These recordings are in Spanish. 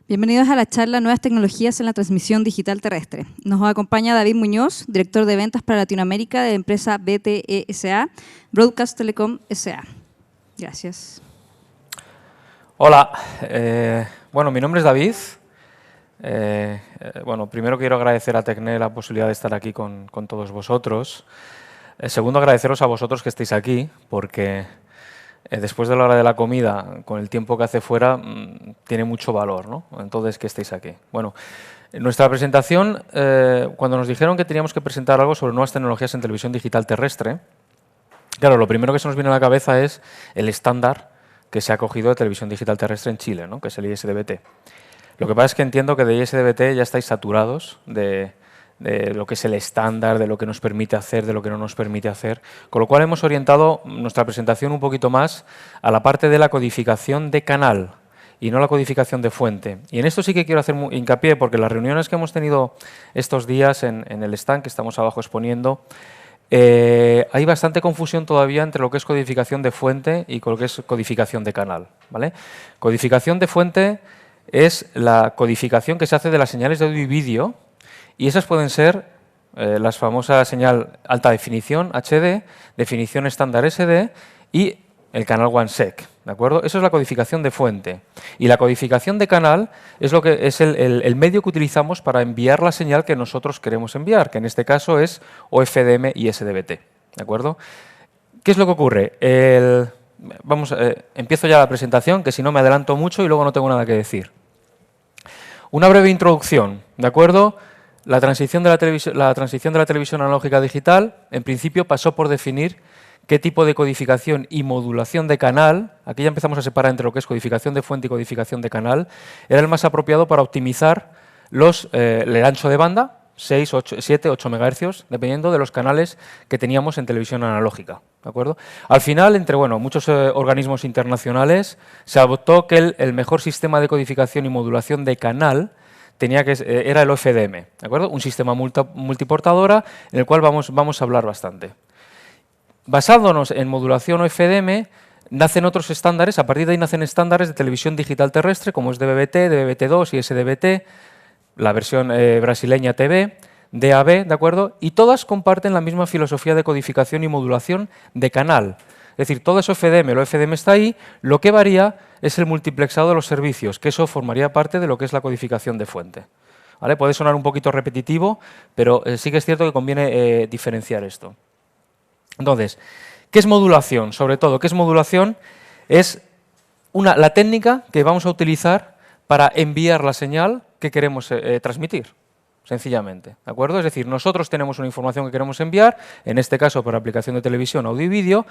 Bienvenidos a la charla Nuevas tecnologías en la transmisión digital terrestre. Nos acompaña David Muñoz, director de ventas para Latinoamérica de la empresa BTE S.A., Broadcast Telecom S.A. Gracias. Hola, bueno, mi nombre es David. Bueno, primero quiero agradecer a Tecne la posibilidad de estar aquí con todos vosotros. Segundo, agradeceros a vosotros que estéis aquí, porque después de la hora de la comida, con el tiempo que hace fuera, tiene mucho valor, ¿no? Entonces, que estéis aquí. Bueno, en nuestra presentación, cuando nos dijeron que teníamos que presentar algo sobre nuevas tecnologías en televisión digital terrestre, claro, lo primero que se nos viene a la cabeza es el estándar que se ha cogido de televisión digital terrestre en Chile, ¿no? Que es el ISDBT. Lo que pasa es que entiendo que de ISDBT ya estáis saturados de lo que es el estándar, de lo que nos permite hacer, de lo que no nos permite hacer, con lo cual hemos orientado nuestra presentación un poquito más a la parte de la codificación de canal y no la codificación de fuente. Y en esto sí que quiero hacer hincapié, porque las reuniones que hemos tenido estos días en el stand que estamos abajo exponiendo, hay bastante confusión todavía entre lo que es codificación de fuente y lo que es codificación de canal, ¿vale? Codificación de fuente es la codificación que se hace de las señales de audio y vídeo, y esas pueden ser las famosas señal alta definición HD, definición estándar SD y el canal OneSec, ¿de acuerdo? Eso es la codificación de fuente. Y la codificación de canal es lo que es el medio que utilizamos para enviar la señal que nosotros queremos enviar, que en este caso es OFDM y SDBT, ¿de acuerdo? ¿Qué es lo que ocurre? Empiezo ya la presentación, que si no me adelanto mucho y luego no tengo nada que decir. Una breve introducción, ¿de acuerdo? La transición de la televisión analógica a digital, en principio, pasó por definir qué tipo de codificación y modulación de canal, aquí ya empezamos a separar entre lo que es codificación de fuente y codificación de canal, era el más apropiado para optimizar el ancho de banda, 6, 8, 7, 8 MHz, dependiendo de los canales que teníamos en televisión analógica, ¿de acuerdo? Al final, entre muchos organismos internacionales, se adoptó que el mejor sistema de codificación y modulación de canal era el OFDM, ¿de acuerdo? Un sistema multiportadora en el cual vamos a hablar bastante. Basándonos en modulación OFDM, nacen otros estándares, a partir de ahí nacen estándares de televisión digital terrestre, como es DVB-T, DVB-T2 y SDBT, la versión brasileña TV, DAB, ¿de acuerdo? Y todas comparten la misma filosofía de codificación y modulación de canal. Es decir, todo es OFDM, el OFDM está ahí, lo que varía es el multiplexado de los servicios, que eso formaría parte de lo que es la codificación de fuente. ¿Vale? Puede sonar un poquito repetitivo, pero sí que es cierto que conviene diferenciar esto. Entonces, ¿qué es modulación? Sobre todo, ¿qué es modulación? Es la técnica que vamos a utilizar para enviar la señal que queremos transmitir, sencillamente, ¿de acuerdo? Es decir, nosotros tenemos una información que queremos enviar, en este caso por aplicación de televisión, audio y vídeo.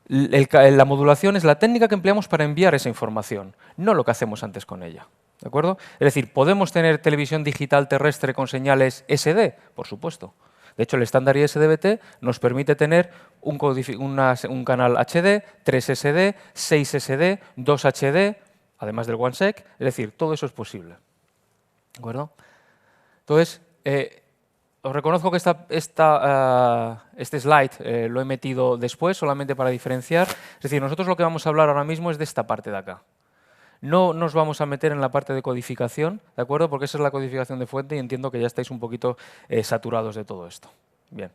La modulación es la técnica que empleamos para enviar esa información, no lo que hacemos antes con ella, ¿de acuerdo? Es decir, ¿podemos tener televisión digital terrestre con señales SD? Por supuesto. De hecho, el estándar ISDBT nos permite tener un canal HD, 3 SD, 6 SD, 2 HD, además del OneSec, es decir, todo eso es posible. ¿De acuerdo? Entonces, os reconozco que este slide lo he metido después, solamente para diferenciar. Es decir, nosotros lo que vamos a hablar ahora mismo es de esta parte de acá. No nos vamos a meter en la parte de codificación, ¿de acuerdo? Porque esa es la codificación de fuente y entiendo que ya estáis un poquito saturados de todo esto. Bien.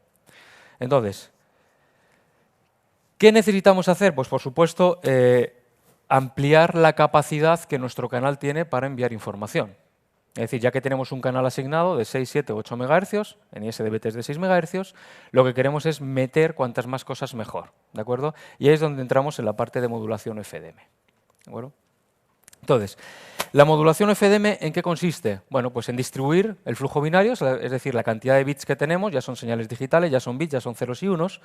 Entonces, ¿qué necesitamos hacer? Pues, por supuesto, ampliar la capacidad que nuestro canal tiene para enviar información. Es decir, ya que tenemos un canal asignado de 6, 7, 8 MHz, en ISDBT es de 6 MHz, lo que queremos es meter cuantas más cosas mejor, ¿de acuerdo? Y ahí es donde entramos en la parte de modulación FDM, ¿de acuerdo? Entonces, ¿la modulación FDM en qué consiste? Bueno, pues en distribuir el flujo binario, es decir, la cantidad de bits que tenemos, ya son señales digitales, ya son bits, ya son ceros y unos,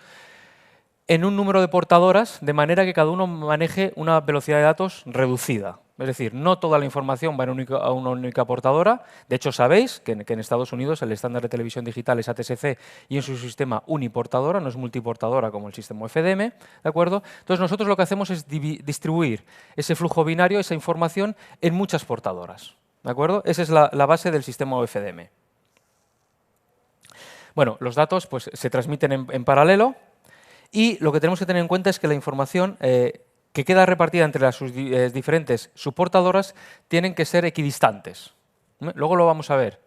en un número de portadoras, de manera que cada uno maneje una velocidad de datos reducida. Es decir, no toda la información va a una única portadora. De hecho, sabéis que en Estados Unidos el estándar de televisión digital es ATSC y en su sistema uniportadora, no es multiportadora como el sistema FDM, ¿de acuerdo? Entonces, nosotros lo que hacemos es distribuir ese flujo binario, esa información, en muchas portadoras, ¿de acuerdo? Esa es la base del sistema OFDM. Bueno, los datos pues, se transmiten en paralelo. Y lo que tenemos que tener en cuenta es que la información que queda repartida entre las diferentes subportadoras tienen que ser equidistantes. Luego lo vamos a ver.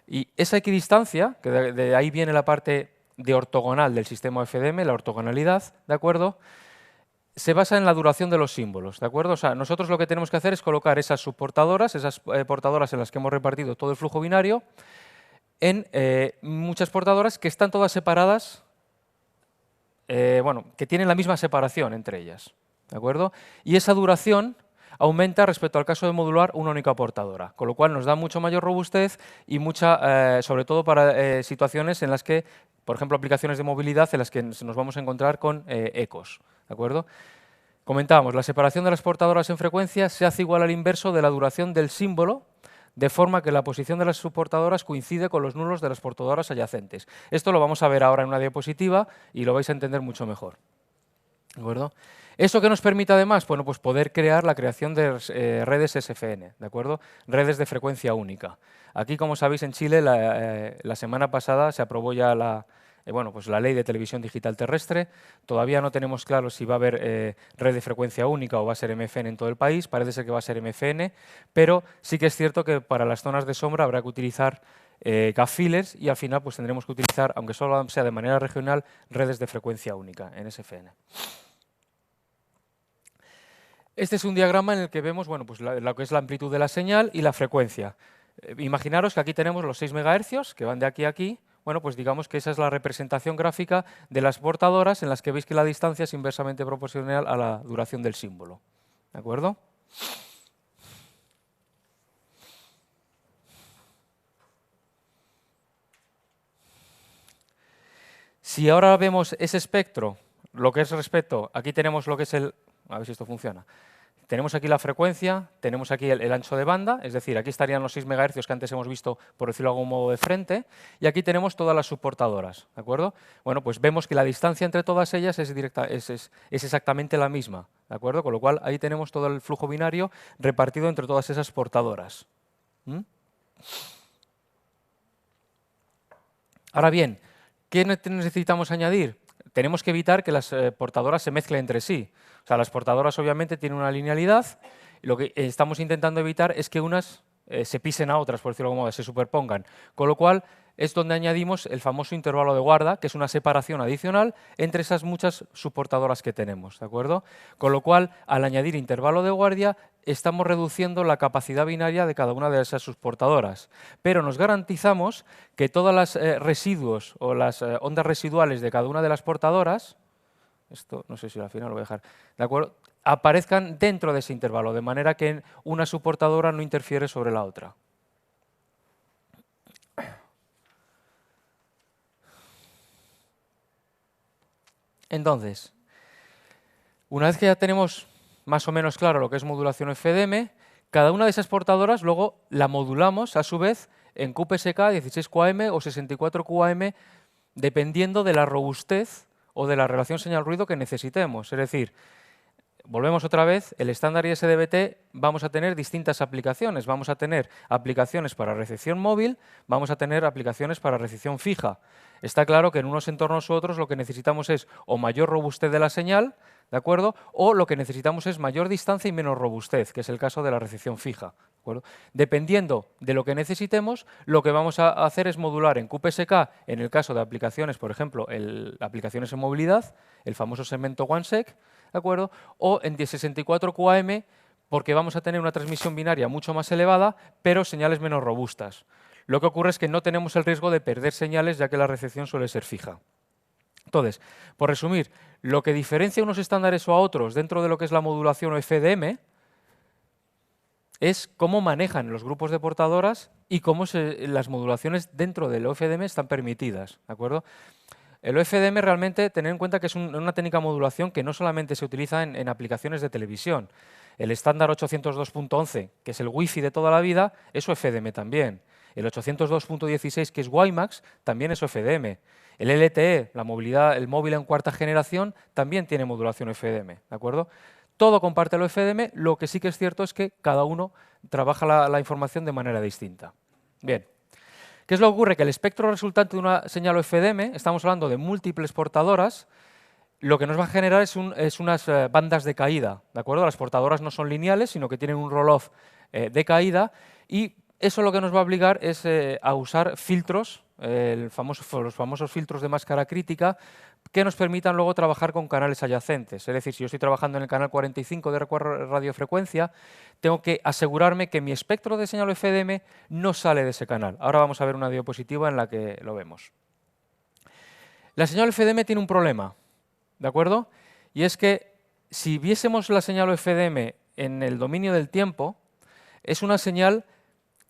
Y esa equidistancia, que de ahí viene la parte de ortogonal del sistema FDM, la ortogonalidad, ¿de acuerdo?, se basa en la duración de los símbolos, ¿de acuerdo? O sea, nosotros lo que tenemos que hacer es colocar esas subportadoras, esas portadoras en las que hemos repartido todo el flujo binario, en muchas portadoras que están todas separadas, bueno, que tienen la misma separación entre ellas, ¿de acuerdo? Y esa duración aumenta respecto al caso de modular una única portadora, con lo cual nos da mucho mayor robustez y mucha, sobre todo para situaciones en las que, por ejemplo, aplicaciones de movilidad en las que nos vamos a encontrar con ecos, ¿de acuerdo? Comentábamos, la separación de las portadoras en frecuencia se hace igual al inverso de la duración del símbolo, de forma que la posición de las subportadoras coincide con los nulos de las portadoras adyacentes. Esto lo vamos a ver ahora en una diapositiva y lo vais a entender mucho mejor, ¿de acuerdo? ¿Eso qué nos permite además? Bueno, pues poder crear la creación de redes SFN, ¿de acuerdo? Redes de frecuencia única. Aquí, como sabéis, en Chile la semana pasada se aprobó ya pues la ley de televisión digital terrestre. Todavía no tenemos claro si va a haber red de frecuencia única o va a ser MFN en todo el país. Parece ser que va a ser MFN, pero sí que es cierto que para las zonas de sombra habrá que utilizar gap fillers y al final pues tendremos que utilizar, aunque solo sea de manera regional, redes de frecuencia única en SFN. Este es un diagrama en el que vemos bueno, pues lo que es la amplitud de la señal y la frecuencia. Imaginaros que aquí tenemos los 6 MHz que van de aquí a aquí. Bueno, pues digamos que esa es la representación gráfica de las portadoras en las que veis que la distancia es inversamente proporcional a la duración del símbolo. ¿De acuerdo? Si ahora vemos ese espectro, lo que es respecto, aquí tenemos lo que es el... A ver si esto funciona. Tenemos aquí la frecuencia, tenemos aquí el ancho de banda, es decir, aquí estarían los 6 MHz que antes hemos visto, por decirlo de algún modo, de frente, y aquí tenemos todas las subportadoras, ¿de acuerdo? Bueno, pues vemos que la distancia entre todas ellas es exactamente la misma, ¿de acuerdo? Con lo cual, ahí tenemos todo el flujo binario repartido entre todas esas portadoras. Ahora bien, ¿qué necesitamos añadir? Tenemos que evitar que las portadoras se mezclen entre sí. O sea, las portadoras obviamente tienen una linealidad y lo que estamos intentando evitar es que unas se pisen a otras, por decirlo de algún modo, se superpongan. Con lo cual es donde añadimos el famoso intervalo de guarda, que es una separación adicional entre esas muchas subportadoras que tenemos, ¿de acuerdo? Con lo cual, al añadir intervalo de guardia, estamos reduciendo la capacidad binaria de cada una de esas subportadoras, pero nos garantizamos que todas las residuos o las ondas residuales de cada una de las portadoras, esto no sé si al final lo voy a dejar, ¿de acuerdo?, aparezcan dentro de ese intervalo, de manera que una subportadora no interfiere sobre la otra. Entonces, una vez que ya tenemos más o menos claro lo que es modulación FDM, cada una de esas portadoras luego la modulamos a su vez en QPSK, 16QAM o 64QAM, dependiendo de la robustez o de la relación señal-ruido que necesitemos. Es decir, volvemos otra vez, el estándar ISDBT vamos a tener distintas aplicaciones. Vamos a tener aplicaciones para recepción móvil, vamos a tener aplicaciones para recepción fija. Está claro que en unos entornos u otros lo que necesitamos es o mayor robustez de la señal, ¿de acuerdo?, o lo que necesitamos es mayor distancia y menos robustez, que es el caso de la recepción fija, ¿de acuerdo? Dependiendo de lo que necesitemos, lo que vamos a hacer es modular en QPSK, en el caso de aplicaciones, por ejemplo, aplicaciones en movilidad, el famoso segmento OneSec, ¿de acuerdo?, o en 64QAM, porque vamos a tener una transmisión binaria mucho más elevada, pero señales menos robustas. Lo que ocurre es que no tenemos el riesgo de perder señales, ya que la recepción suele ser fija. Entonces, por resumir, lo que diferencia unos estándares o a otros dentro de lo que es la modulación o FDM es cómo manejan los grupos de portadoras y cómo las modulaciones dentro del OFDM están permitidas, ¿de acuerdo? El OFDM realmente, tener en cuenta que es una técnica de modulación que no solamente se utiliza en aplicaciones de televisión. El estándar 802.11, que es el Wi-Fi de toda la vida, es OFDM también. El 802.16, que es WiMAX, también es OFDM. El LTE, el móvil en cuarta generación, también tiene modulación OFDM, ¿de acuerdo? Todo comparte el OFDM, lo que sí que es cierto es que cada uno trabaja la información de manera distinta. Bien. ¿Qué es lo que ocurre? Que el espectro resultante de una señal OFDM, estamos hablando de múltiples portadoras, lo que nos va a generar es unas bandas de caída, ¿de acuerdo? Las portadoras no son lineales, sino que tienen un roll-off de caída, y eso lo que nos va a obligar es a usar filtros, los famosos filtros de máscara crítica, que nos permitan luego trabajar con canales adyacentes. Es decir, si yo estoy trabajando en el canal 45 de radiofrecuencia, tengo que asegurarme que mi espectro de señal FDM no sale de ese canal. Ahora vamos a ver una diapositiva en la que lo vemos. La señal FDM tiene un problema, ¿de acuerdo? Y es que si viésemos la señal FDM en el dominio del tiempo, es una señal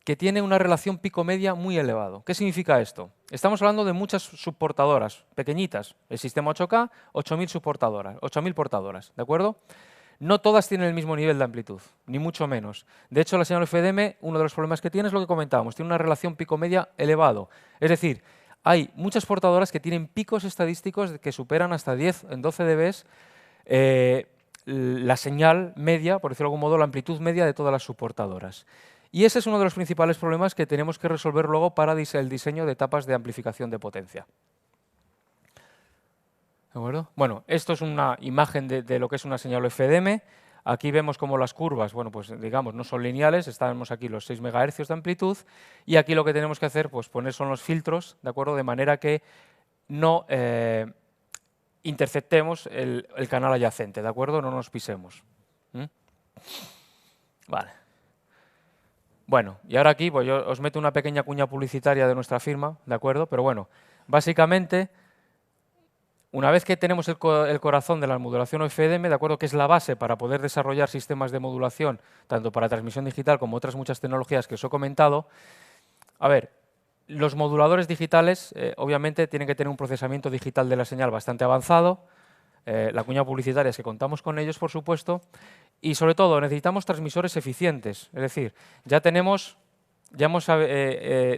que tiene una relación pico-media muy elevado. ¿Qué significa esto? Estamos hablando de muchas subportadoras, pequeñitas. El sistema 8K, 8.000 subportadoras, 8.000 portadoras, ¿de acuerdo? No todas tienen el mismo nivel de amplitud, ni mucho menos. De hecho, la señal FDM, uno de los problemas que tiene es lo que comentábamos, tiene una relación pico-media elevado. Es decir, hay muchas portadoras que tienen picos estadísticos que superan hasta 10 en 12 dB la señal media, por decirlo de algún modo, la amplitud media de todas las subportadoras. Y ese es uno de los principales problemas que tenemos que resolver luego para el diseño de etapas de amplificación de potencia. ¿De acuerdo? Bueno, esto es una imagen de lo que es una señal FDM. Aquí vemos como las curvas, bueno, pues digamos, no son lineales, estamos aquí los 6 MHz de amplitud, y aquí lo que tenemos que hacer, pues poner son los filtros, ¿de acuerdo? De manera que no interceptemos el canal adyacente, ¿de acuerdo? No nos pisemos. Vale. Bueno, y ahora aquí pues yo os meto una pequeña cuña publicitaria de nuestra firma, ¿de acuerdo? Pero bueno, básicamente, una vez que tenemos el corazón de la modulación FDM, ¿de acuerdo? Que es la base para poder desarrollar sistemas de modulación, tanto para transmisión digital como otras muchas tecnologías que os he comentado. A ver, los moduladores digitales, obviamente, tienen que tener un procesamiento digital de la señal bastante avanzado. La cuña publicitaria es que contamos con ellos, por supuesto. Y sobre todo, necesitamos transmisores eficientes. Es decir, ya hemos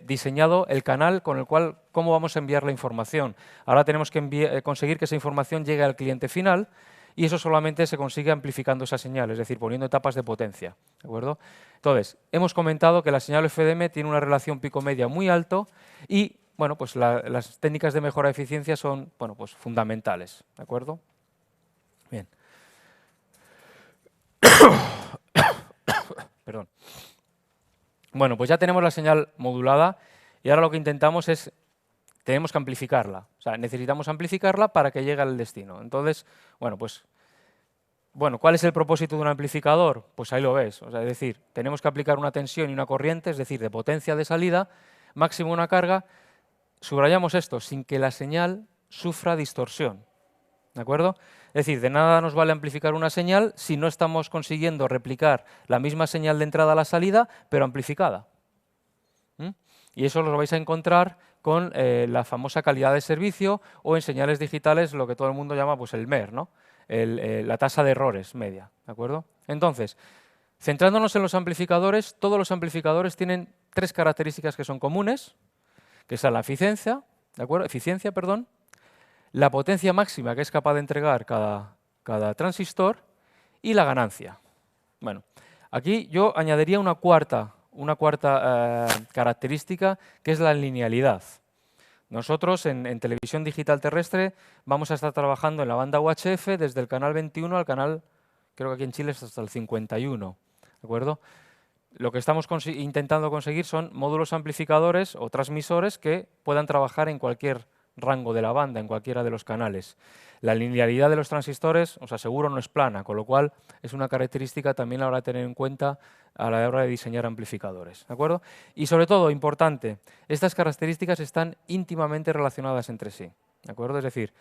diseñado el canal con el cual cómo vamos a enviar la información. Ahora tenemos que conseguir que esa información llegue al cliente final, y eso solamente se consigue amplificando esa señal, es decir, poniendo etapas de potencia. ¿De acuerdo? Entonces, hemos comentado que la señal FDM tiene una relación pico-media muy alto y bueno, pues las técnicas de mejora de eficiencia son pues fundamentales. ¿De acuerdo? Bien. Perdón. Bueno, pues ya tenemos la señal modulada y ahora lo que intentamos es, tenemos que amplificarla. O sea, necesitamos amplificarla para que llegue al destino. Entonces, ¿cuál es el propósito de un amplificador? Pues ahí lo ves. O sea, es decir, tenemos que aplicar una tensión y una corriente, es decir, de potencia de salida, máximo una carga. Subrayamos esto, sin que la señal sufra distorsión. ¿De acuerdo? Es decir, de nada nos vale amplificar una señal si no estamos consiguiendo replicar la misma señal de entrada a la salida, pero amplificada. Y eso lo vais a encontrar con la famosa calidad de servicio o en señales digitales, lo que todo el mundo llama pues, el MER, ¿no? La tasa de errores media. ¿De acuerdo? Entonces, centrándonos en los amplificadores, todos los amplificadores tienen 3 características que son comunes, que son la eficiencia, ¿de acuerdo? La potencia máxima que es capaz de entregar cada transistor y la ganancia. Bueno, aquí yo añadiría una cuarta característica, que es la linealidad. Nosotros en televisión digital terrestre vamos a estar trabajando en la banda UHF desde el canal 21 al canal, creo que aquí en Chile es hasta el 51, ¿de acuerdo? Lo que estamos intentando conseguir son módulos amplificadores o transmisores que puedan trabajar en cualquier rango de la banda, en cualquiera de los canales. La linealidad de los transistores, os aseguro, no es plana, con lo cual es una característica también a la hora de tener en cuenta a la hora de diseñar amplificadores. ¿De acuerdo? Y sobre todo, importante, estas características están íntimamente relacionadas entre sí. ¿De acuerdo? Es decir,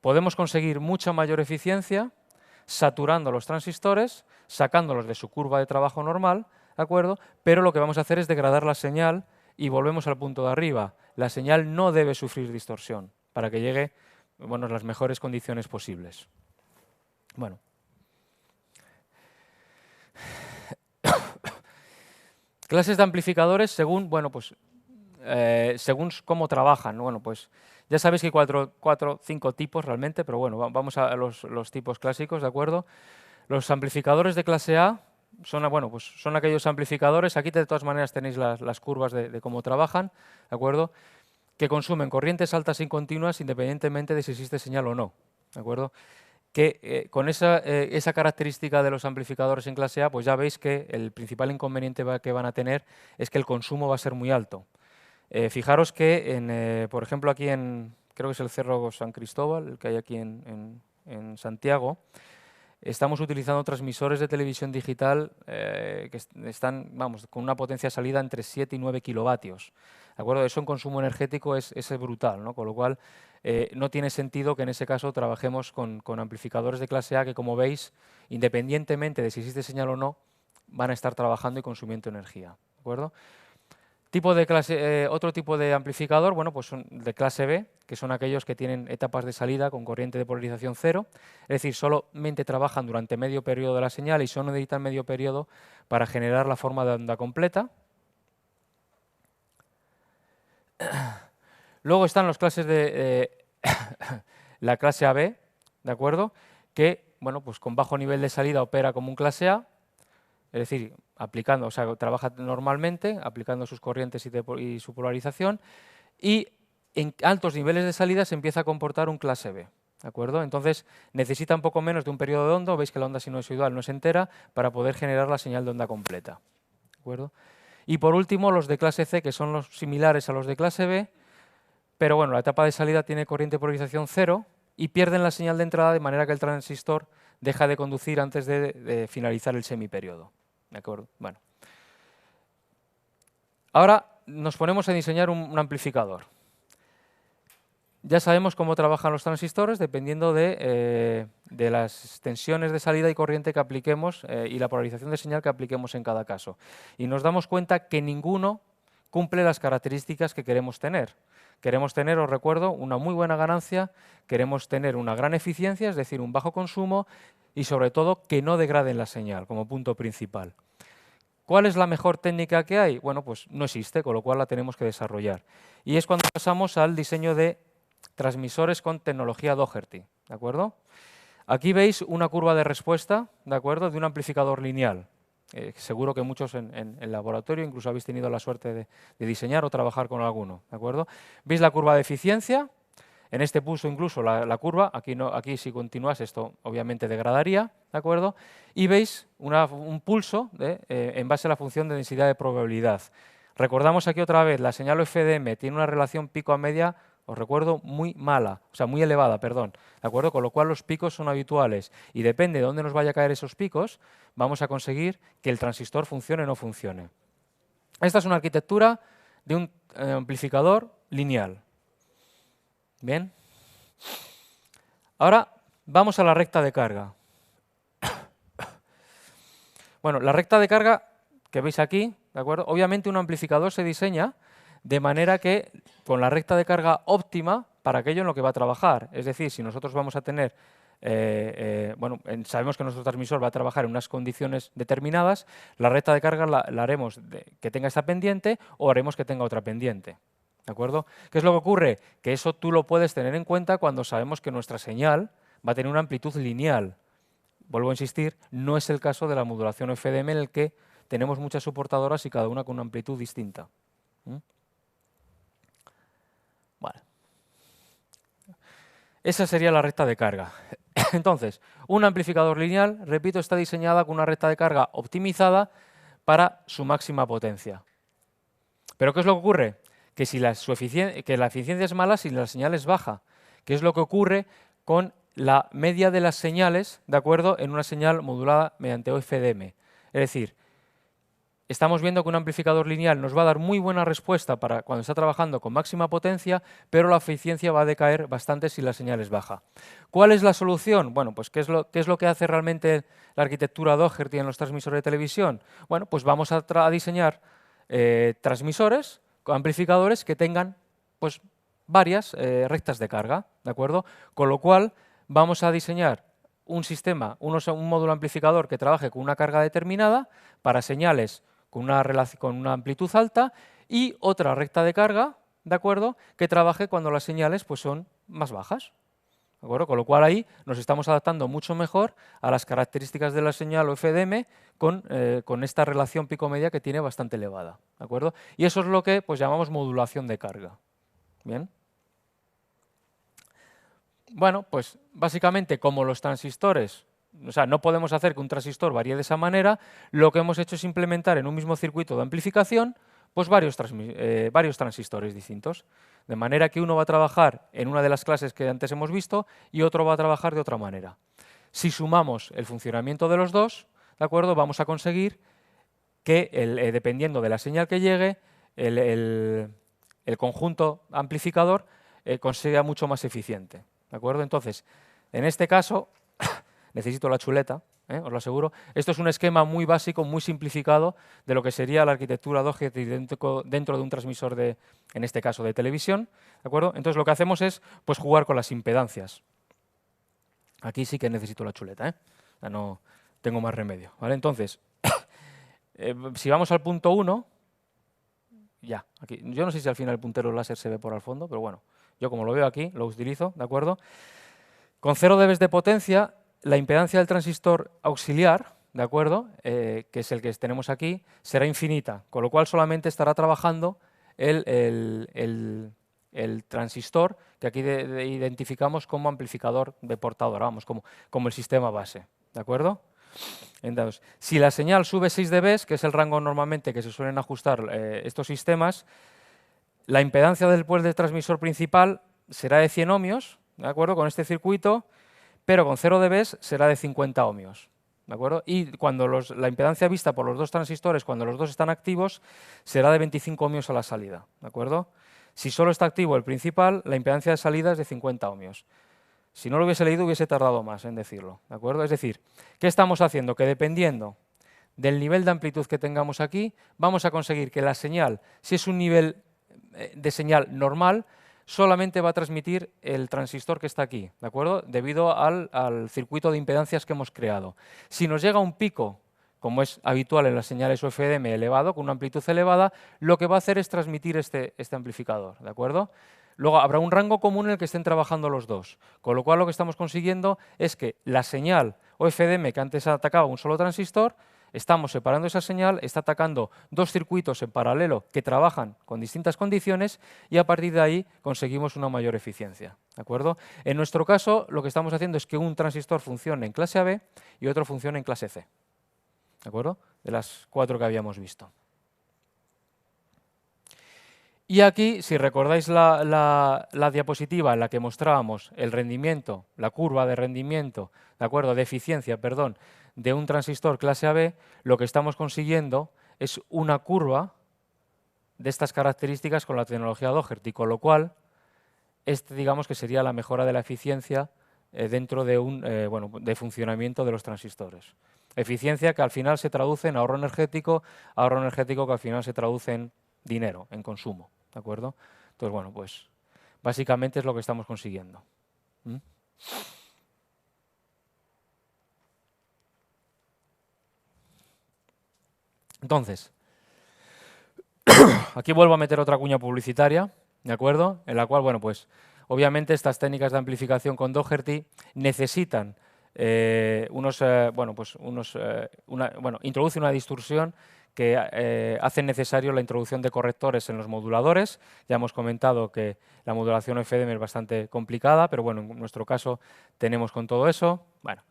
podemos conseguir mucha mayor eficiencia saturando los transistores, sacándolos de su curva de trabajo normal, ¿de acuerdo? Pero lo que vamos a hacer es degradar la señal y volvemos al punto de arriba. La señal no debe sufrir distorsión para que llegue a las mejores condiciones posibles. Bueno. Clases de amplificadores según, según cómo trabajan. Bueno, pues ya sabéis que hay 5 tipos realmente, pero bueno, vamos a los tipos clásicos, ¿de acuerdo? Los amplificadores de clase A son aquellos amplificadores, aquí de todas maneras tenéis las curvas de cómo trabajan, ¿de acuerdo? Que consumen corrientes altas y continuas independientemente de si existe señal o no. ¿de acuerdo? Que con esa característica de los amplificadores en clase A, pues ya veis que el principal inconveniente que van a tener es que el consumo va a ser muy alto. Fijaros que, por ejemplo, aquí creo que es el Cerro San Cristóbal, el que hay aquí en Santiago, estamos utilizando transmisores de televisión digital que están, vamos, con una potencia de salida entre 7 y 9 kilovatios. ¿De acuerdo? Eso en consumo energético es brutal, ¿no? Con lo cual no tiene sentido que en ese caso trabajemos con amplificadores de clase A que, como veis, independientemente de si existe señal o no, van a estar trabajando y consumiendo energía. ¿De acuerdo? Otro tipo de amplificador, bueno, pues son de clase B, que son aquellos que tienen etapas de salida con corriente de polarización cero, es decir, solamente trabajan durante medio periodo de la señal y solo necesitan medio periodo para generar la forma de onda completa. Luego están los clases de la clase AB, ¿de acuerdo? Que, bueno, pues con bajo nivel de salida opera como un clase A, es decir, aplicando, o sea, trabaja normalmente, aplicando sus corrientes y su polarización, y en altos niveles de salida se empieza a comportar un clase B, ¿de acuerdo? Entonces necesita un poco menos de un periodo de onda, veis que la onda sinusoidal no es entera, para poder generar la señal de onda completa, ¿de acuerdo? Y por último, los de clase C, que son los similares a los de clase B, pero bueno, la etapa de salida tiene corriente de polarización cero y pierden la señal de entrada de manera que el transistor deja de conducir antes de finalizar el semiperiodo. ¿De acuerdo? Bueno. Ahora nos ponemos a diseñar un amplificador. Ya sabemos cómo trabajan los transistores dependiendo de las tensiones de salida y corriente que apliquemos y la polarización de señal que apliquemos en cada caso. Y nos damos cuenta que ninguno cumple las características que queremos tener. Queremos tener, os recuerdo, una muy buena ganancia, queremos tener una gran eficiencia, es decir, un bajo consumo y sobre todo que no degraden la señal como punto principal. ¿Cuál es la mejor técnica que hay? Bueno, pues no existe, con lo cual la tenemos que desarrollar. Y es cuando pasamos al diseño de transmisores con tecnología Doherty, ¿de acuerdo? Aquí veis una curva de respuesta, ¿de acuerdo?, de un amplificador lineal. Seguro que muchos en el laboratorio incluso habéis tenido la suerte de diseñar o trabajar con alguno, ¿de acuerdo? ¿Veis la curva de eficiencia? En este pulso incluso la curva, aquí si continúas esto obviamente degradaría, ¿de acuerdo? Y veis un pulso en base a la función de densidad de probabilidad. Recordamos aquí otra vez, la señal FDM tiene una relación pico a media, os recuerdo, muy mala, o sea, muy elevada, perdón, ¿de acuerdo? Con lo cual los picos son habituales y depende de dónde nos vaya a caer esos picos, vamos a conseguir que el transistor funcione o no funcione. Esta es una arquitectura de un amplificador lineal. Bien. Ahora vamos a la recta de carga. Bueno, la recta de carga que veis aquí, ¿de acuerdo? Obviamente un amplificador se diseña de manera que con la recta de carga óptima para aquello en lo que va a trabajar. Es decir, si nosotros vamos a tener, sabemos que nuestro transmisor va a trabajar en unas condiciones determinadas, la recta de carga la haremos que tenga esta pendiente o haremos que tenga otra pendiente. ¿De acuerdo? ¿Qué es lo que ocurre? Que eso tú lo puedes tener en cuenta cuando sabemos que nuestra señal va a tener una amplitud lineal. Vuelvo a insistir, no es el caso de la modulación FDM en el que tenemos muchas soportadoras y cada una con una amplitud distinta. Vale. Esa sería la recta de carga. Entonces, un amplificador lineal, repito, está diseñada con una recta de carga optimizada para su máxima potencia. ¿Pero qué es lo que ocurre? Que la eficiencia es mala si la señal es baja. ¿Qué es lo que ocurre con la media de las señales, de acuerdo, en una señal modulada mediante OFDM? Es decir, estamos viendo que un amplificador lineal nos va a dar muy buena respuesta para cuando está trabajando con máxima potencia, pero la eficiencia va a decaer bastante si la señal es baja. ¿Cuál es la solución? Bueno, pues ¿qué es lo que hace realmente la arquitectura Doherty en los transmisores de televisión? Bueno, pues vamos a diseñar transmisores, amplificadores que tengan pues varias rectas de carga, ¿de acuerdo? Con lo cual vamos a diseñar un sistema, un módulo amplificador que trabaje con una carga determinada para señales con una amplitud alta y otra recta de carga, ¿de acuerdo?, que trabaje cuando las señales pues son más bajas. ¿De acuerdo? Con lo cual ahí nos estamos adaptando mucho mejor a las características de la señal o FDM con esta relación pico-media que tiene bastante elevada. ¿De acuerdo? Y eso es lo que pues, llamamos modulación de carga. ¿Bien? Bueno, pues básicamente como los transistores, o sea, no podemos hacer que un transistor varíe de esa manera, lo que hemos hecho es implementar en un mismo circuito de amplificación pues varios transistores distintos, de manera que uno va a trabajar en una de las clases que antes hemos visto y otro va a trabajar de otra manera. Si sumamos el funcionamiento de los dos, ¿de acuerdo? Vamos a conseguir que, dependiendo de la señal que llegue, el conjunto amplificador sea mucho más eficiente. ¿De acuerdo? Entonces, en este caso, necesito la chuleta, os lo aseguro. Esto es un esquema muy básico, muy simplificado de lo que sería la arquitectura Doherty dentro de un transmisor de, en este caso, de televisión. ¿De acuerdo? Entonces, lo que hacemos es pues, jugar con las impedancias. Aquí sí que necesito la chuleta, o sea, no tengo más remedio. ¿Vale? Entonces, si vamos al punto 1, ya, aquí. Yo no sé si al final el puntero láser se ve por al fondo, pero bueno, yo como lo veo aquí, lo utilizo, ¿de acuerdo? Con 0 dB de potencia, la impedancia del transistor auxiliar, ¿de acuerdo? Que es el que tenemos aquí, será infinita, con lo cual solamente estará trabajando el transistor que aquí identificamos como amplificador de portadora, vamos, como el sistema base, ¿de acuerdo? Entonces, si la señal sube 6 dB, que es el rango normalmente que se suelen ajustar estos sistemas, la impedancia del transmisor principal será de 100 ohmios, ¿de acuerdo? Con este circuito, pero con 0 dB será de 50 ohmios, ¿de acuerdo? Y cuando la impedancia vista por los dos transistores, cuando los dos están activos, será de 25 ohmios a la salida, ¿de acuerdo? Si solo está activo el principal, la impedancia de salida es de 50 ohmios. Si no lo hubiese leído, hubiese tardado más en decirlo, ¿de acuerdo? Es decir, ¿qué estamos haciendo? Que dependiendo del nivel de amplitud que tengamos aquí, vamos a conseguir que la señal, si es un nivel de señal normal, solamente va a transmitir el transistor que está aquí, ¿de acuerdo? Debido al circuito de impedancias que hemos creado. Si nos llega un pico, como es habitual en las señales UFDM elevado, con una amplitud elevada, lo que va a hacer es transmitir este amplificador, ¿de acuerdo? Luego habrá un rango común en el que estén trabajando los dos, con lo cual lo que estamos consiguiendo es que la señal OFDM que antes atacaba un solo transistor, estamos separando esa señal, está atacando dos circuitos en paralelo que trabajan con distintas condiciones y a partir de ahí conseguimos una mayor eficiencia, ¿de acuerdo? En nuestro caso lo que estamos haciendo es que un transistor funcione en clase AB y otro funcione en clase C, ¿de acuerdo? De las 4 que habíamos visto. Y aquí, si recordáis la diapositiva en la que mostrábamos el rendimiento, la curva de rendimiento, ¿de acuerdo? De eficiencia, perdón, de un transistor clase AB, lo que estamos consiguiendo es una curva de estas características con la tecnología Doherty, con lo cual, digamos que sería la mejora de la eficiencia dentro de de funcionamiento de los transistores. Eficiencia que al final se traduce en ahorro energético que al final se traduce en dinero, en consumo. ¿De acuerdo? Entonces, bueno, pues básicamente es lo que estamos consiguiendo. ¿Mm? Entonces, aquí vuelvo a meter otra cuña publicitaria, ¿de acuerdo? En la cual, bueno, pues obviamente estas técnicas de amplificación con Doherty necesitan introduce una distorsión que hace necesario la introducción de correctores en los moduladores. Ya hemos comentado que la modulación FDM es bastante complicada, pero bueno, en nuestro caso tenemos con todo eso. Bueno,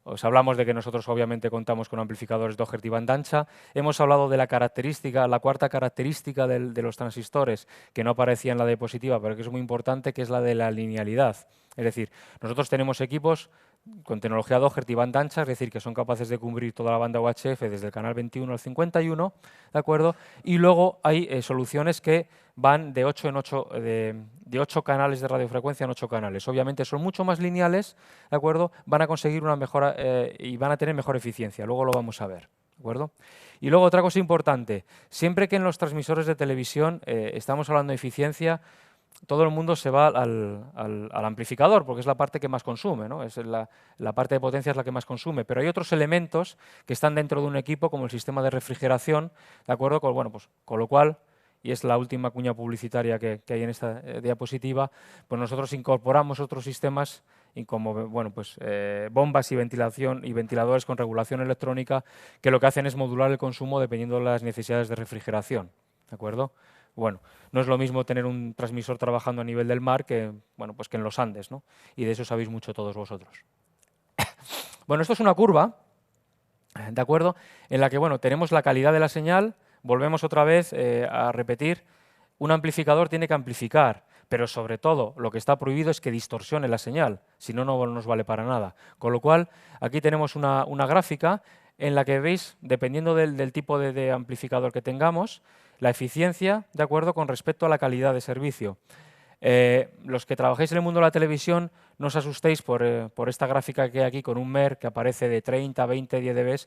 os hablamos de que nosotros obviamente contamos con amplificadores Doherty banda ancha. Hemos hablado de la característica, la cuarta característica de los transistores, que no aparecía en la diapositiva, pero que es muy importante, que es la de la linealidad. Es decir, nosotros tenemos equipos con tecnología Doherty banda ancha, es decir, que son capaces de cubrir toda la banda UHF desde el canal 21 al 51, ¿de acuerdo? Y luego hay soluciones que van de 8 canales de radiofrecuencia en 8 canales. Obviamente son mucho más lineales, ¿de acuerdo? Van a conseguir una mejora y van a tener mejor eficiencia, luego lo vamos a ver. ¿De acuerdo? Y luego otra cosa importante, siempre que en los transmisores de televisión estamos hablando de eficiencia, todo el mundo se va al amplificador, porque es la parte que más consume, ¿no? Es la parte de potencia es la que más consume, pero hay otros elementos que están dentro de un equipo, como el sistema de refrigeración, ¿de acuerdo? Con lo cual, y es la última cuña publicitaria que hay en esta diapositiva, pues nosotros incorporamos otros sistemas como bombas y ventilación y ventiladores con regulación electrónica, que lo que hacen es modular el consumo dependiendo de las necesidades de refrigeración, ¿de acuerdo? Bueno, no es lo mismo tener un transmisor trabajando a nivel del mar que, bueno, pues que en los Andes, ¿no? Y de eso sabéis mucho todos vosotros. Bueno, esto es una curva, ¿de acuerdo? En la que, bueno, tenemos la calidad de la señal, volvemos otra vez a repetir, un amplificador tiene que amplificar, pero sobre todo lo que está prohibido es que distorsione la señal, si no, no nos vale para nada. Con lo cual, aquí tenemos una gráfica en la que veis, dependiendo del tipo de amplificador que tengamos, la eficiencia, ¿de acuerdo?, con respecto a la calidad de servicio. Los que trabajáis en el mundo de la televisión, no os asustéis por esta gráfica que hay aquí con un MER que aparece de 30, 20, 10 dB.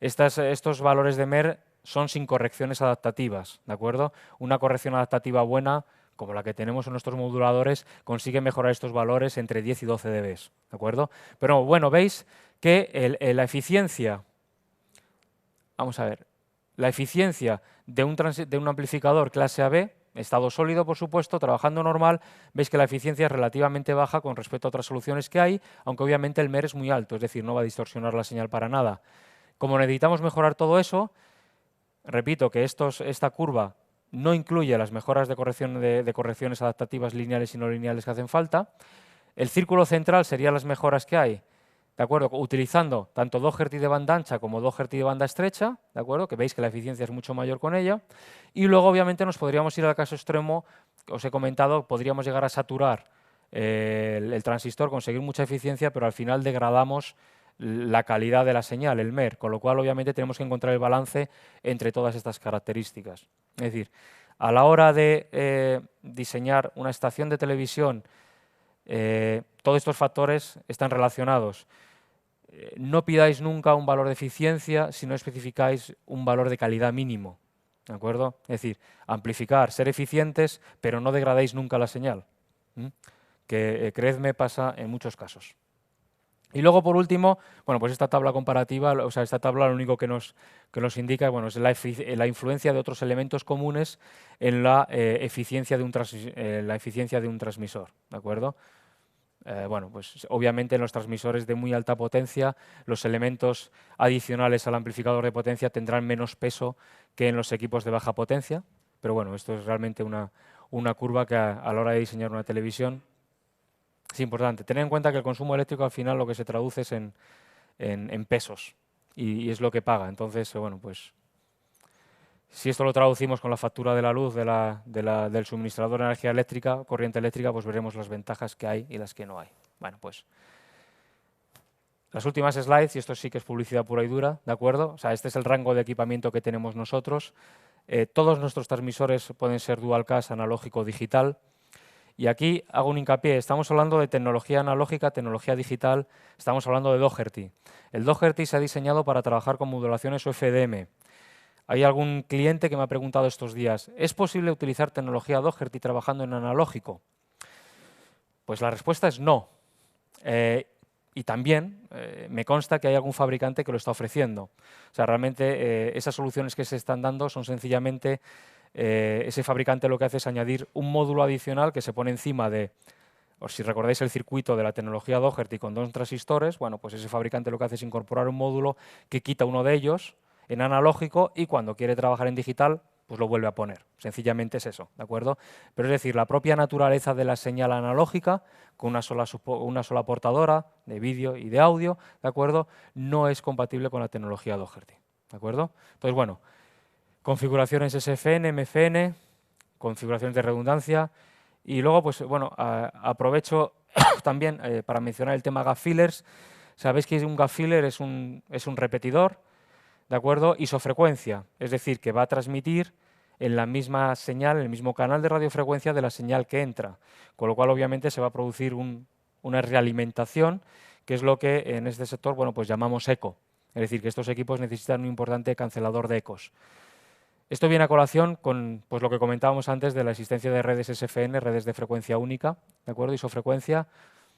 Estos valores de MER son sin correcciones adaptativas, ¿de acuerdo? Una corrección adaptativa buena, como la que tenemos en nuestros moduladores, consigue mejorar estos valores entre 10 y 12 dB, ¿de acuerdo? Pero bueno, veis que la eficiencia, vamos a ver, la eficiencia de un amplificador clase AB, estado sólido, por supuesto, trabajando normal, veis que la eficiencia es relativamente baja con respecto a otras soluciones que hay, aunque obviamente el MER es muy alto, es decir, no va a distorsionar la señal para nada. Como necesitamos mejorar todo eso, repito que esta curva no incluye las mejoras de correcciones adaptativas lineales y no lineales que hacen falta. El círculo central serían las mejoras que hay, ¿de acuerdo?, utilizando tanto 2 Hz de banda ancha como 2 Hz de banda estrecha, ¿de acuerdo?, que veis que la eficiencia es mucho mayor con ella. Y luego, obviamente, nos podríamos ir al caso extremo, que os he comentado, podríamos llegar a saturar el transistor, conseguir mucha eficiencia, pero al final degradamos la calidad de la señal, el MER, con lo cual, obviamente, tenemos que encontrar el balance entre todas estas características. Es decir, a la hora de diseñar una estación de televisión, todos estos factores están relacionados. No pidáis nunca un valor de eficiencia si no especificáis un valor de calidad mínimo, ¿de acuerdo? Es decir, amplificar, ser eficientes, pero no degradéis nunca la señal, que creedme pasa en muchos casos. Y luego, por último, bueno, pues esta tabla comparativa, o sea, esta tabla lo único que nos indica, bueno, es la influencia de otros elementos comunes en la eficiencia de un transmisor, ¿de acuerdo? Bueno, pues obviamente en los transmisores de muy alta potencia los elementos adicionales al amplificador de potencia tendrán menos peso que en los equipos de baja potencia, pero bueno, esto es realmente una curva que a la hora de diseñar una televisión es importante. Tener en cuenta que el consumo eléctrico al final lo que se traduce es en pesos y es lo que paga. Entonces, bueno, pues si esto lo traducimos con la factura de la luz del suministrador de energía eléctrica, corriente eléctrica, pues veremos las ventajas que hay y las que no hay. Bueno, pues las últimas slides, y esto sí que es publicidad pura y dura, ¿de acuerdo? O sea, este es el rango de equipamiento que tenemos nosotros. Todos nuestros transmisores pueden ser dual cast, analógico o digital. Y aquí hago un hincapié, estamos hablando de tecnología analógica, tecnología digital, estamos hablando de Doherty. El Doherty se ha diseñado para trabajar con modulaciones UFDM. Hay algún cliente que me ha preguntado estos días, ¿es posible utilizar tecnología Doherty trabajando en analógico? Pues la respuesta es no. Y también me consta que hay algún fabricante que lo está ofreciendo. O sea, realmente esas soluciones que se están dando son sencillamente, ese fabricante lo que hace es añadir un módulo adicional que se pone encima de, o si recordáis el circuito de la tecnología Doherty con 2 transistores, bueno, pues ese fabricante lo que hace es incorporar un módulo que quita uno de ellos en analógico y cuando quiere trabajar en digital, pues lo vuelve a poner. Sencillamente es eso, ¿de acuerdo? Pero es decir, la propia naturaleza de la señal analógica, con una sola portadora de vídeo y de audio, ¿de acuerdo?, no es compatible con la tecnología Doherty, ¿de acuerdo? Entonces, bueno, configuraciones SFN, MFN, configuraciones de redundancia y luego, pues bueno, aprovecho también para mencionar el tema gap fillers. Sabéis que un gap filler es un repetidor, ¿de acuerdo? Isofrecuencia, es decir, que va a transmitir en la misma señal, en el mismo canal de radiofrecuencia de la señal que entra, con lo cual obviamente se va a producir una realimentación, que es lo que en este sector, bueno, pues llamamos eco, es decir, que estos equipos necesitan un importante cancelador de ecos. Esto viene a colación con pues, lo que comentábamos antes de la existencia de redes SFN, redes de frecuencia única, ¿de acuerdo? Isofrecuencia,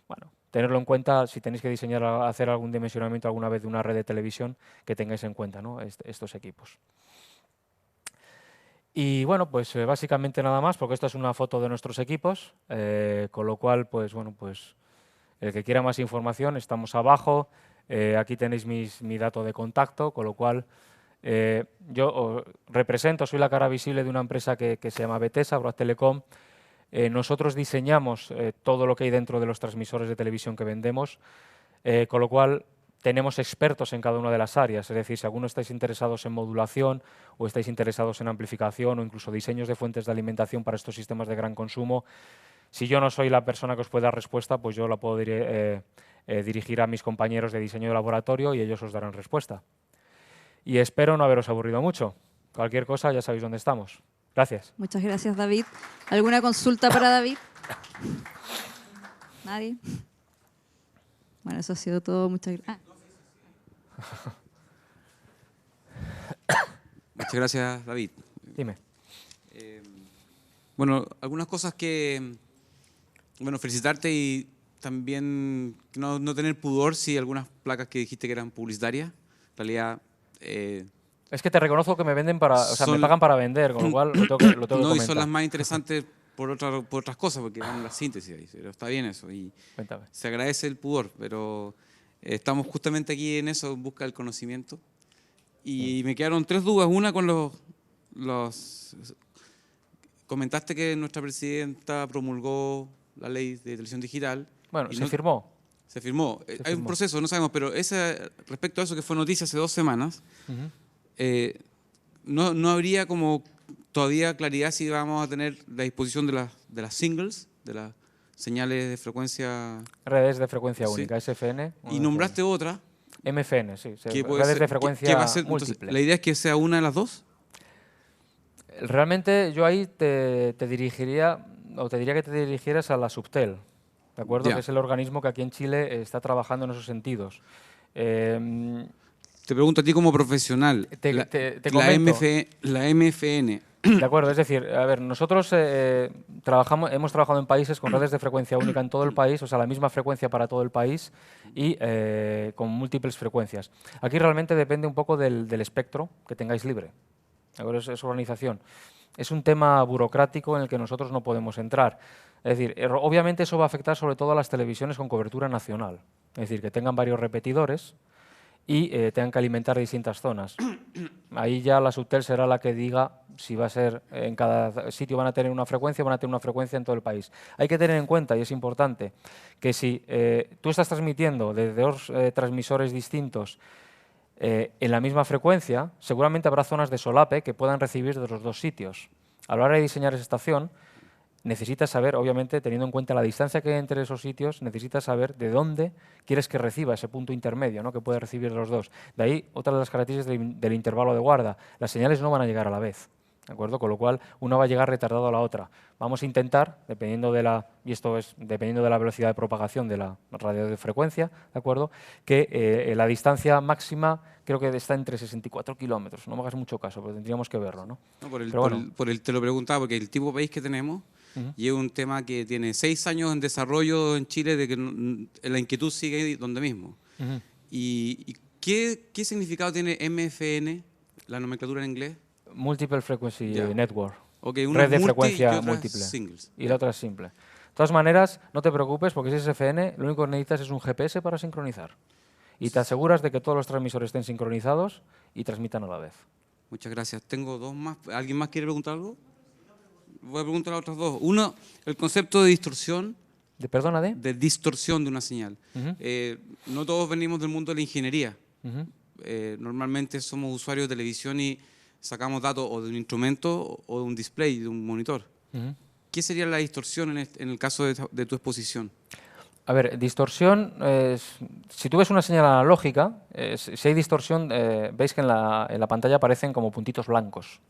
bueno, tenerlo en cuenta si tenéis que diseñar, hacer algún dimensionamiento alguna vez de una red de televisión, que tengáis en cuenta, ¿no?, estos equipos. Y bueno, pues básicamente nada más, porque esta es una foto de nuestros equipos, con lo cual, pues bueno, pues el que quiera más información, estamos abajo, aquí tenéis mi dato de contacto, con lo cual Yo represento, soy la cara visible de una empresa que se llama Betesa, Broad Telecom. Nosotros diseñamos todo lo que hay dentro de los transmisores de televisión que vendemos, con lo cual tenemos expertos en cada una de las áreas. Es decir, si alguno estáis interesados en modulación o estáis interesados en amplificación o incluso diseños de fuentes de alimentación para estos sistemas de gran consumo, si yo no soy la persona que os puede dar respuesta, pues yo la puedo dirigir a mis compañeros de diseño de laboratorio y ellos os darán respuesta. Y espero no haberos aburrido mucho. Cualquier cosa ya sabéis dónde estamos. Gracias. Muchas gracias, David. ¿Alguna consulta para David? ¿Nadie? Bueno, eso ha sido todo. Muchas gracias. Muchas gracias, David. Dime. Bueno, algunas cosas que... Bueno, felicitarte y también no tener pudor si algunas placas que dijiste que eran publicitarias, en realidad... es que te reconozco que me venden para... O sea, me pagan para vender, con lo cual lo tengo que no, comentar. y son las más interesantes por otras cosas, porque van la síntesis ahí, pero está bien eso. Y Cuéntame. se agradece el pudor, pero estamos justamente aquí en eso, en busca del conocimiento. Y me quedaron 3 dudas. Una con los... Comentaste que nuestra presidenta promulgó la ley de televisión digital. Bueno, y se firmó. Se firmó. Hay un proceso, no sabemos, pero respecto a eso que fue noticia hace 2 semanas, no habría como todavía claridad si vamos a tener la disposición de las singles, de las señales de frecuencia... Redes de frecuencia Sí. única, SFN. Y nombraste otra. MFN, sí. Que puede Redes ser- de frecuencia que va a ser, múltiple. entonces, ¿la idea es que sea una de las dos? Realmente yo ahí te dirigiría, o te diría que te dirigieras a la Subtel, ¿de acuerdo? Ya. Que es el organismo que aquí en Chile está trabajando en esos sentidos. Te pregunto a ti como profesional. Te la comento. la MFN. De acuerdo, es decir, a ver, nosotros hemos trabajado en países con redes de frecuencia única en todo el país, o sea, la misma frecuencia para todo el país y con múltiples frecuencias. Aquí realmente depende un poco del espectro que tengáis libre. ¿De acuerdo? Es organización. Es un tema burocrático en el que nosotros no podemos entrar. Es decir, obviamente eso va a afectar sobre todo a las televisiones con cobertura nacional. Es decir, que tengan varios repetidores y tengan que alimentar distintas zonas. Ahí ya la Subtel será la que diga si va a ser en cada sitio van a tener una frecuencia, van a tener una frecuencia en todo el país. Hay que tener en cuenta, y es importante, que si tú estás transmitiendo desde 2 transmisores distintos en la misma frecuencia, seguramente habrá zonas de solape que puedan recibir de los 2 sitios. A la hora de diseñar esa estación, necesitas saber, obviamente, teniendo en cuenta la distancia que hay entre esos sitios, necesitas saber de dónde quieres que reciba ese punto intermedio, ¿no? Que puede recibir los 2. De ahí, otra de las características del intervalo de guarda. Las señales no van a llegar a la vez, ¿de acuerdo? Con lo cual, una va a llegar retardado a la otra. Vamos a intentar, dependiendo de la velocidad de propagación de la radiofrecuencia, ¿de acuerdo? Que la distancia máxima creo que está entre 64 kilómetros. No me hagas mucho caso, pero tendríamos que verlo, ¿no? No, Pero bueno. te lo preguntaba, porque el tipo de país que tenemos y es un tema que tiene 6 años en desarrollo en Chile, de que la inquietud sigue donde mismo. ¿Y qué significado tiene MFN, la nomenclatura en inglés? Multiple Frequency Ya. Network. Okay, una Red de multi frecuencia y otra múltiple. singles. Y la otra es simple. De todas maneras, no te preocupes porque si es SFN, lo único que necesitas es un GPS para sincronizar. Y te aseguras de que todos los transmisores estén sincronizados y transmitan a la vez. Muchas gracias. Tengo 2 más. ¿Alguien más quiere preguntar algo? Voy a preguntar a otras 2. Uno, el concepto de distorsión. ¿Perdona, de? De distorsión de una señal. No todos venimos del mundo de la ingeniería. Normalmente somos usuarios de televisión y sacamos datos o de un instrumento o de un display, de un monitor. ¿Qué sería la distorsión en el caso de tu exposición? A ver, distorsión, si tú ves una señal analógica, si hay distorsión, veis que en la pantalla aparecen como puntitos blancos.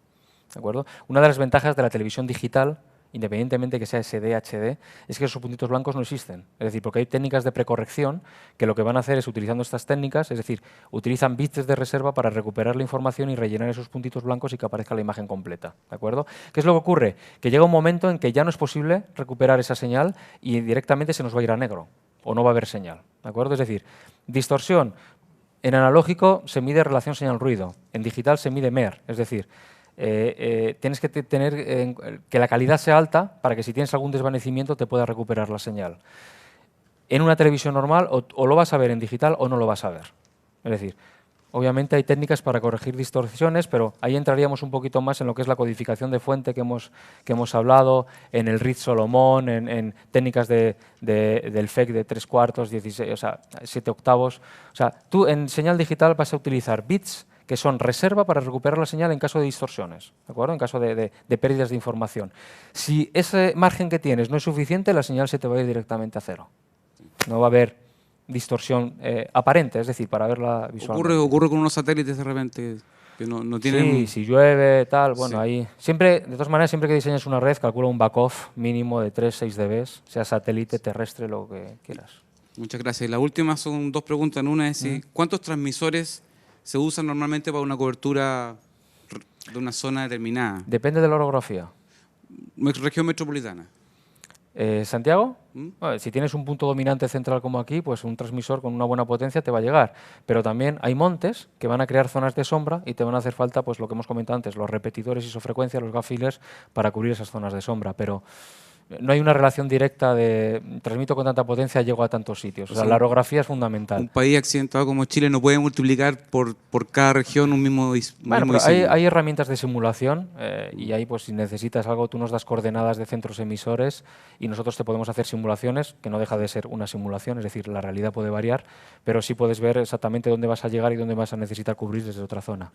¿De acuerdo? Una de las ventajas de la televisión digital, independientemente que sea SD, HD, es que esos puntitos blancos no existen. Es decir, porque hay técnicas de precorrección que lo que van a hacer es, utilizando estas técnicas, es decir, utilizan bits de reserva para recuperar la información y rellenar esos puntitos blancos y que aparezca la imagen completa. ¿De acuerdo? ¿Qué es lo que ocurre? Que llega un momento en que ya no es posible recuperar esa señal y directamente se nos va a ir a negro o no va a haber señal. ¿De acuerdo? Es decir, distorsión. En analógico se mide relación señal-ruido. En digital se mide MER. Es decir, tienes que tener que la calidad sea alta para que si tienes algún desvanecimiento te pueda recuperar la señal. En una televisión normal o lo vas a ver en digital o no lo vas a ver. Es decir, Obviamente hay técnicas para corregir distorsiones, pero ahí entraríamos un poquito más en lo que es la codificación de fuente que hemos hablado, en el Reed Solomon, en técnicas del FEC de 3/4, 16, o sea, 7 octavos. O sea, tú en señal digital vas a utilizar bits que son reserva para recuperar la señal en caso de distorsiones, ¿de acuerdo? En caso de pérdidas de información. Si ese margen que tienes no es suficiente, la señal se te va a ir directamente a cero. No va a haber distorsión aparente, es decir, para verla visualmente. Ocurre con unos satélites de repente que no tienen... Sí, si llueve, tal, bueno, Sí. ahí... Siempre, de todas maneras, siempre que diseñes una red, calcula un back-off mínimo de 3-6 dB, sea satélite, terrestre, lo que quieras. Muchas gracias. Y la última son dos preguntas. En una es si, ¿cuántos transmisores se usan normalmente para una cobertura de una zona determinada? Depende de la orografía. Región metropolitana. ¿Santiago? ¿Mm? Bueno, si tienes un punto dominante central como aquí, pues un transmisor con una buena potencia te va a llegar. Pero también hay montes que van a crear zonas de sombra y te van a hacer falta, pues lo que hemos comentado antes, los repetidores isofrecuencia, los gap fillers, para cubrir esas zonas de sombra. Pero no hay una relación directa de transmito con tanta potencia, llego a tantos sitios. O sea, la orografía es fundamental. Un país accidentado como Chile no puede multiplicar por cada región un mismo, Bueno, mismo pero hay, diseño. hay herramientas de simulación y ahí pues si necesitas algo tú nos das coordenadas de centros emisores y nosotros te podemos hacer simulaciones, que no deja de ser una simulación, es decir, la realidad puede variar, pero sí puedes ver exactamente dónde vas a llegar y dónde vas a necesitar cubrir desde otra zona.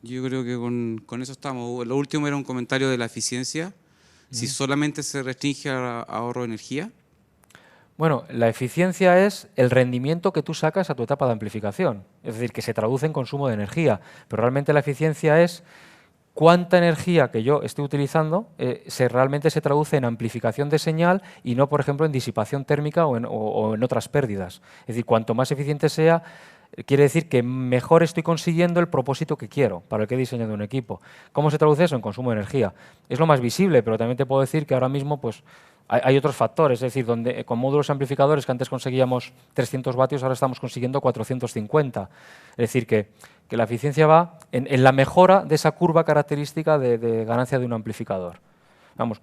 Yo creo que con eso estamos. Lo último era un comentario de la eficiencia. Si solamente se restringe a ahorro de energía. Bueno, la eficiencia es el rendimiento que tú sacas a tu etapa de amplificación, es decir, que se traduce en consumo de energía, pero realmente la eficiencia es cuánta energía que yo estoy utilizando realmente se traduce en amplificación de señal y no, por ejemplo, en disipación térmica o en otras pérdidas. Es decir, cuanto más eficiente sea, quiere decir que mejor estoy consiguiendo el propósito que quiero, para el que he diseñado un equipo. ¿Cómo se traduce eso? En consumo de energía. Es lo más visible, pero también te puedo decir que ahora mismo pues, hay otros factores, es decir, donde con módulos amplificadores que antes conseguíamos 300 vatios, ahora estamos consiguiendo 450. Es decir, que la eficiencia va en la mejora de esa curva característica de ganancia de un amplificador. Vamos,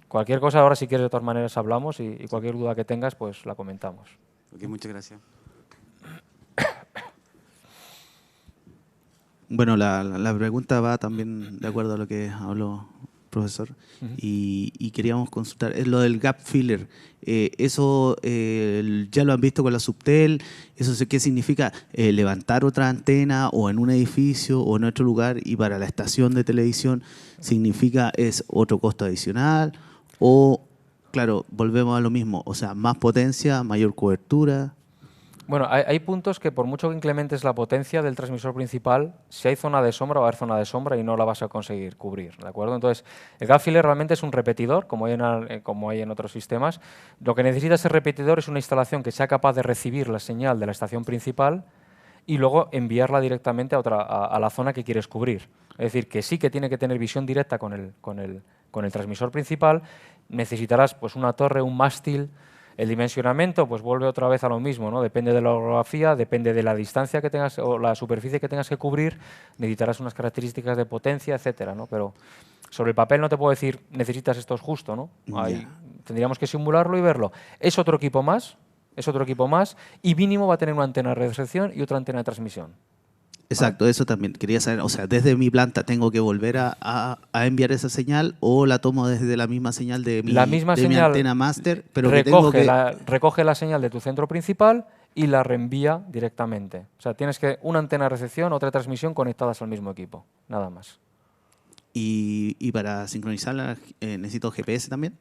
cualquier cosa ahora si quieres de todas maneras hablamos y cualquier duda que tengas pues la comentamos. Ok, muchas gracias. Bueno, la pregunta va también de acuerdo a lo que habló el profesor y queríamos consultar, es lo del gap filler. ¿Eso ya lo han visto con la Subtel? ¿Eso qué significa? ¿Levantar otra antena o en un edificio o en otro lugar y para la estación de televisión significa es otro costo adicional? O, claro, volvemos a lo mismo, o sea, más potencia, mayor cobertura. Bueno, hay puntos que por mucho que incrementes la potencia del transmisor principal, si hay zona de sombra, va a haber zona de sombra y no la vas a conseguir cubrir, ¿de acuerdo? Entonces, el gap filler realmente es un repetidor, como hay en otros sistemas. Lo que necesita ese repetidor es una instalación que sea capaz de recibir la señal de la estación principal y luego enviarla directamente a la zona que quieres cubrir. Es decir, que sí que tiene que tener visión directa con el transmisor principal. Necesitarás pues, una torre, un mástil. El dimensionamiento pues vuelve otra vez a lo mismo, ¿no? Depende de la orografía, depende de la distancia que tengas o la superficie que tengas que cubrir, necesitarás unas características de potencia, etcétera, ¿no? Pero sobre el papel no te puedo decir necesitas esto es justo, ¿no? Tendríamos que simularlo y verlo. Es otro equipo más y mínimo va a tener una antena de recepción y otra antena de transmisión. Exacto, eso también quería saber. O sea, desde mi planta tengo que volver a enviar esa señal o la tomo desde la misma señal de mi antena máster, pero recoge la señal de tu centro principal y la reenvía directamente. O sea, tienes que una antena de recepción, otra de transmisión conectadas al mismo equipo, nada más. Y para sincronizarla necesito GPS también.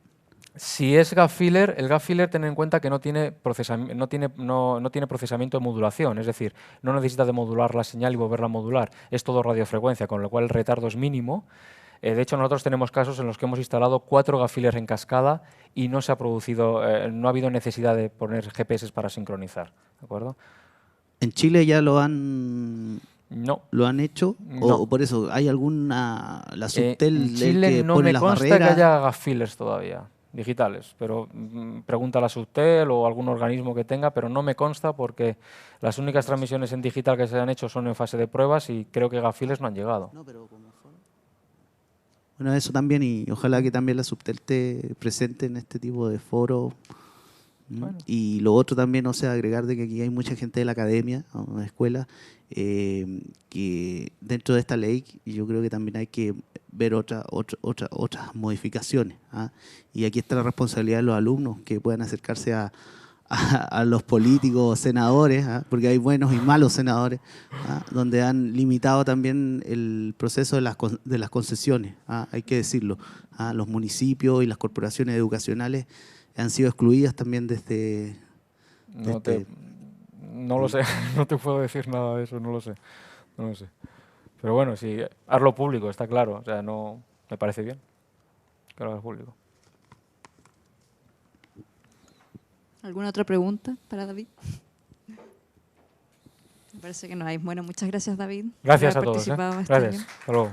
Si es gap filler, el gap filler ten en cuenta que no tiene procesamiento de modulación, es decir, no necesita de modular la señal y volverla a modular, es todo radiofrecuencia, con lo cual el retardo es mínimo. De hecho, nosotros tenemos casos en los que hemos instalado 4 gap fillers en cascada y no se ha producido, no ha habido necesidad de poner GPS para sincronizar, ¿de acuerdo? ¿En Chile ya lo han hecho? No. ¿O por eso hay alguna, la Subtel en Chile que no pone me las consta barreras? que haya gap fillers todavía digitales, pero pregunta a la Subtel o algún organismo que tenga, pero no me consta porque las únicas transmisiones en digital que se han hecho son en fase de pruebas y creo que gap fillers no han llegado. No, pero como foro. Bueno, eso también, y ojalá que también la Subtel esté presente en este tipo de foro Bueno. Y lo otro también, o sea, agregar de que aquí hay mucha gente de la academia, o de escuela, que dentro de esta ley yo creo que también hay que ver otras modificaciones. ¿Ah? Y aquí está la responsabilidad de los alumnos que puedan acercarse a los políticos, senadores, ¿ah? Porque hay buenos y malos senadores, ¿ah? Donde han limitado también el proceso de las concesiones, ¿ah? Hay que decirlo. ¿Ah? Los municipios y las corporaciones educacionales han sido excluidas también de este... No lo sé, no te puedo decir nada de eso, no lo sé. Pero bueno, sí, hazlo público, está claro. O sea, no me parece bien que lo hagas público. ¿Alguna otra pregunta para David? Me parece que no hay. Bueno, muchas gracias, David. Gracias por a haber todos. participado en esta Gracias. reunión. Hasta luego.